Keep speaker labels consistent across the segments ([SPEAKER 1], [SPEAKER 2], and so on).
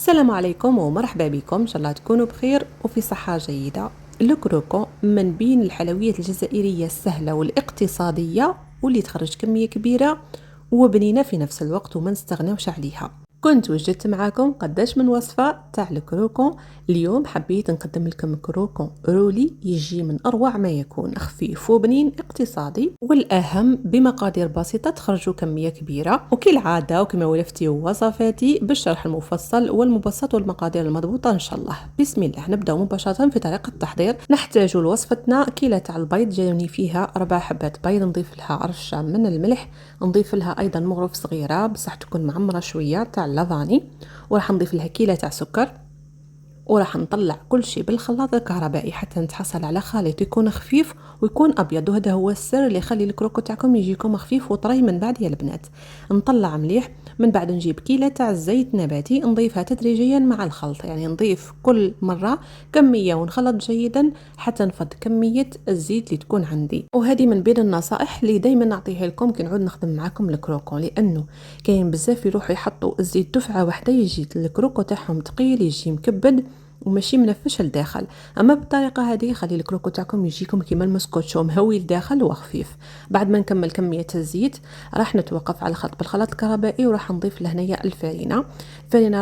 [SPEAKER 1] السلام عليكم ومرحبا بكم، ان شاء الله تكونوا بخير وفي صحة جيدة. الكروكو من بين الحلويات الجزائرية السهلة والاقتصادية واللي تخرج كمية كبيرة وبنينة في نفس الوقت وما نستغنوش عليها. كنت وجدت معكم قداش من وصفة تاع الكروكو. اليوم حبيت نقدم لكم كروكو رولي يجي من أروع ما يكون، خفيف وبنين اقتصادي، والأهم بمقادير بسيطة تخرجوا كمية كبيرة. وكالعادة وكما ولفتي وصفاتي بالشرح المفصل والمبسط والمقادير المضبوطة إن شاء الله. بسم الله، نبدأ مباشرة في طريقة التحضير. نحتاج لوصفتنا كيلة تاع البيض، جاوني فيها 4 حبات بيض، نضيف لها رشة من الملح، نضيف لها أيضا مغرف صغيرة بصح تكون معمرة شوية تاع اللافاني، وراح نضيف لها كيلة تاع سكر، وراح نطلع كل شيء بالخلاط الكهربائي حتى نتحصل على خليط يكون خفيف ويكون ابيض، وهذا هو السر اللي يخلي الكروكو تاعكم يجيكم خفيف وطري من بعد يا البنات. نطلع مليح، من بعد نجيب كيلة تاع الزيت نباتي نضيفها تدريجيا مع الخلط، يعني نضيف كل مرة كمية ونخلط جيدا حتى نفض كمية الزيت اللي تكون عندي. وهذه من بين النصائح اللي دايما نعطيها لكم كي نعود نخدم معكم الكروكو، لانه كاين بزاف يروحوا يحطوا الزيت دفعة واحدة يجي الكروكو تاعهم ثقيل، يجي مكبد وماشي منفش لداخل. اما بالطريقه هذه خلي الكروكو تاعكم يجيكم كيما المسكوتشو مهوي لداخل وخفيف. بعد ما نكمل كميه الزيت راح نتوقف على الخلط بالخلاط الكهربائي، وراح نضيف لهنايا الفرينه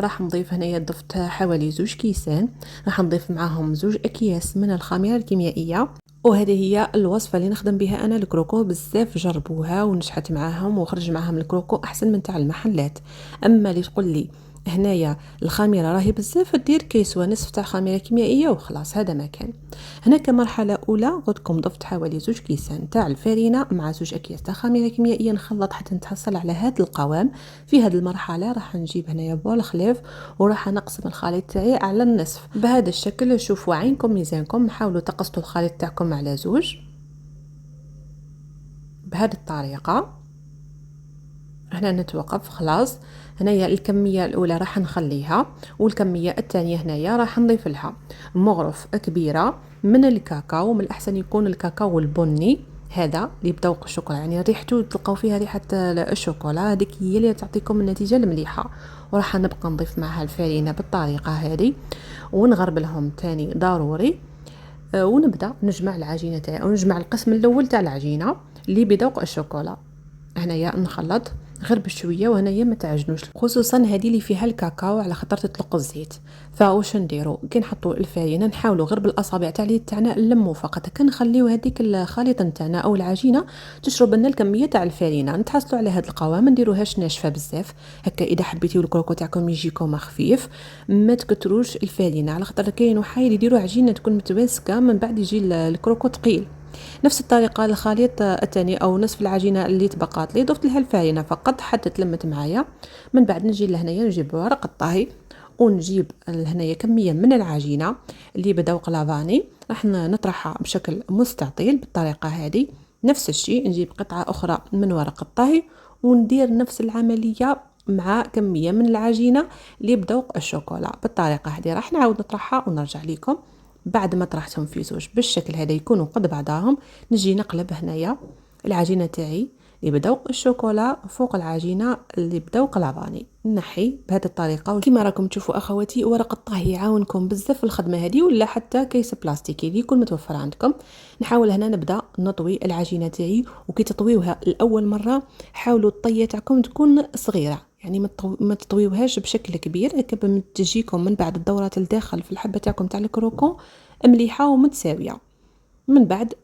[SPEAKER 1] راح نضيف هنايا، ضفت حوالي 2 كيسان، راح نضيف معاهم 2 اكياس من الخميره الكيميائيه. وهذه هي الوصفه اللي نخدم بها انا الكروكو، بزاف جربوها ونجحت معاهم وخرج معاهم الكروكو احسن من تاع المحلات. اما اللي تقول لي هنايا الخميره راهي بزاف، دير كيس ونصف تاع خميره كيميائيه وخلاص، هذا ما كان. هنا كمرحله اولى قلت لكم ضفت حوالي 2 كيسان تاع الفارينه مع 2 اكياس تاع خميره كيميائيه، نخلط حتى نتحصل على هذا القوام. في هذه المرحله راح نجيب هنايا بول خليف وراح نقسم الخليط تاعي على النصف بهذا الشكل. شوفوا عينكم ميزانكم، حاولوا تقسطوا الخليط تاعكم على 2 بهذه الطريقه. هنا نتوقف خلاص. هنايا الكميه الاولى راح نخليها، والكميه الثانيه هنايا راح نضيف لها مغرف كبيره من الكاكاو، من الاحسن يكون الكاكاو البني هذا اللي بذوق الشوكولا، يعني ريحته تلقاو فيها ريحه الشوكولا، هذيك هي اللي تعطيكم النتيجه المليحه. وراح نبقى نضيف معها الفارينه بالطريقه هذه ونغربلهم تاني ضروري. ونبدا نجمع العجينه تاعي، او نجمع القسم الاول تاع العجينه اللي بذوق الشوكولا. هنايا نخلط غير بشويه، وهنايا ما تعجنوش، خصوصا هذه اللي فيها الكاكاو على خاطر تطلق الزيت. فواش نديروا كي نحطوا الفارينه نحاولوا غير بالاصابع تاع اليد تاعنا نلموا فقط، كنخليو هذيك الخليط نتاعنا او العجينه تشرب لنا الكميه تاع الفارينه، نتحصلوا على هذا القوام. ما نديروهاش ناشفه بزاف هكا. اذا حبيتيو الكروكو تاعكم يجيكم خفيف ما تكتروش الفارينه، على خاطر كاين وحايل يديروا عجينه تكون متماسكه من بعد يجي الكروكو ثقيل. نفس الطريقه الخليط الثاني او نصف العجينه اللي تبقات لي ضفت لها الفارينه فقط حتى تلمت معايا. من بعد نجي لهنايا نجيب ورق الطهي ونجيب لهنايا كميه من العجينه اللي بذوق لافاني، راح نطرحها بشكل مستطيل بالطريقه هذه. نفس الشيء نجيب قطعه اخرى من ورق الطهي وندير نفس العمليه مع كميه من العجينه اللي بذوق الشوكولا بالطريقه هذه. راح نعاود نطرحها ونرجع لكم. بعد ما طرحتهم في زوج بالشكل هذا يكونوا قد بعضهم، نجي نقلب هنايا العجينه تاعي اللي بذوق الشوكولا فوق العجينه اللي بذوق لافاني، نحي بهذه الطريقه. وكما راكم تشوفوا اخواتي ورق الطهي يعاونكم بزاف في الخدمه هذه، ولا حتى كيس بلاستيكي اللي يكون متوفر عندكم. نحاول هنا نبدا نطوي العجينه تاعي، وكي تطويوها الاول مره حاولوا الطيه تاعكم تكون صغيره، يعني ما تطويوهاش بشكل كبير هكا، تجيكم من بعد الدورات الداخل في الحبه تاعكم تاع الكروكو مليحه ومتساويه. من بعد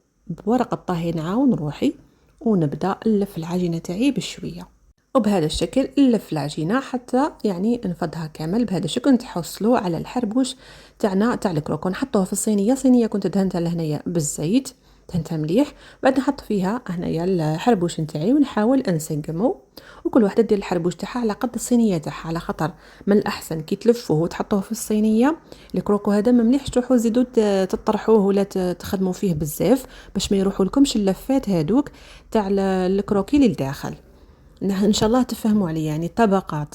[SPEAKER 1] بورق الطهي نعاون روحي ونبدا نلف العجينه تاعي بشويه، وبهذا الشكل نلف العجينه حتى يعني نفضها كامل بهذا الشكل. نتحصلوا على الحربوش تاعنا تاع الكروكو، نحطوه في صينيه كنت دهنتها لهنايا بالزيت، دهنتها مليح. بعد نحط فيها هنايا الحربوش نتاعي ونحاول نسقمو، وكل وحده دير الحربوش تاعها على قد الصينيه تاعها، على خطر من الاحسن كي تلفوه وتحطوه في الصينيه الكروكو هذا ما مليحش تروحوا زيدوا تطرحوه ولا تخدموا فيه بزاف باش ما يروحوا لكمش اللفات هذوك تاع الكروكي للداخل. ان شاء الله تفهموا علي، يعني الطبقات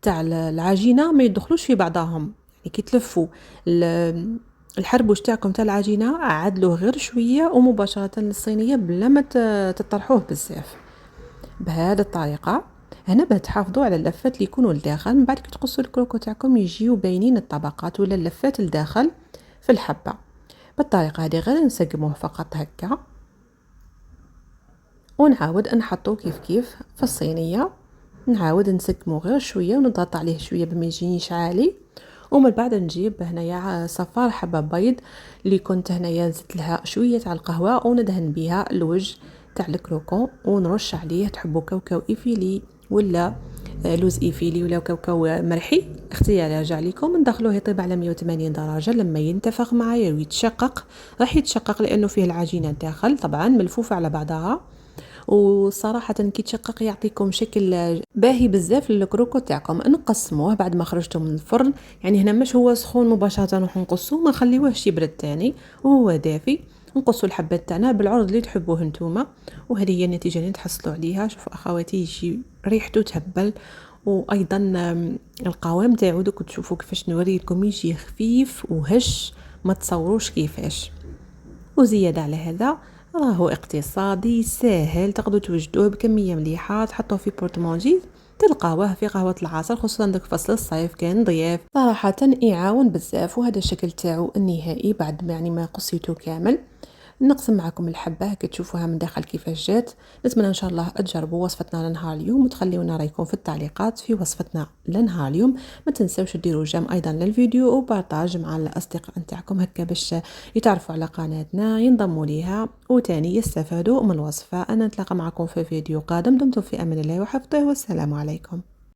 [SPEAKER 1] تاع العجينه ما يدخلوش في بعضهم، يعني كي تلفوا الحربوش تاعكم تاع العجينه عدلوه غير شويه ومباشره للصينيه بلا ما تطرحوه بزاف بهذه الطريقه. هنا باه تحافظوا على اللفات اللي يكونوا لداخل، من بعد كي تقصوا الكروكو تاعكم يجيو باينين الطبقات ولا اللفات لداخل في الحبه. بالطريقه هذه غير نسقموه فقط هكا، ونعاود نحطو كيف كيف في الصينيه، نعاود نسقمو غير شويه ونضغط عليه شويه بما يجينيش عالي. ومن بعد نجيب هنايا صفار حبه بيض اللي كنت هنايا زدت لها شويه تاع القهوه وندهن بها الوجه تاع الكروكون، ونرش عليه تحبوا كاوكاو ايفيلي ولا لوز ايفيلي ولا كاوكاو مرحي، اختياري راجع لكم. ندخلوه يطيب على 180 درجه، لما ينتفخ معايا ويتشقق، راح يتشقق لانه فيه العجينه الداخل طبعا ملفوفه على بعضها، وصراحة كي تشقق يعطيكم شكل باهي بزاف للكروكو تاعكم. نقسموه بعد ما خرجته من الفرن، يعني هنا مش هو سخون مباشرة نروح نقصوه، ما نخليوهش يبرد تاني وهو دافي. نقصوا الحبات تاعنا بالعرض اللي تحبوه نتوما، وهذه هي النتيجة اللي نتحصلوا عليها. شوفوا اخواتي يجي ريحته تهبل، وايضا القوام تاعو دوك تشوفوا كيفاش نوريكم يجي خفيف وهش، ما تصوروش كيفاش. وزيادة على هذا راهو اقتصادي ساهل، تقدروا توجدوه بكمية مليحة، تحطوه في بورتمونجي تلقاوه في قهوة العصر، خصوصا داك فصل الصيف كان ضياف. صراحة يعاون بزاف، وهذا الشكل تاعو النهائي بعد ما يعني ما قصيته كامل. نقسم معكم الحبة كتشوفوها من داخل كيفاش جات. نتمنى ان شاء الله تجربوا وصفتنا لنهار اليوم، وتخليونا رايكم في التعليقات في وصفتنا لنهار اليوم. ما تنسوش ديروا جيم ايضا للفيديو وبارطاج مع الاصدقاء نتاعكم هكا باش يتعرفوا على قناتنا ينضموا ليها وتاني يستفادوا من الوصفة. انا نتلاقى معكم في فيديو قادم، دمتم في امان الله وحفظه، والسلام عليكم.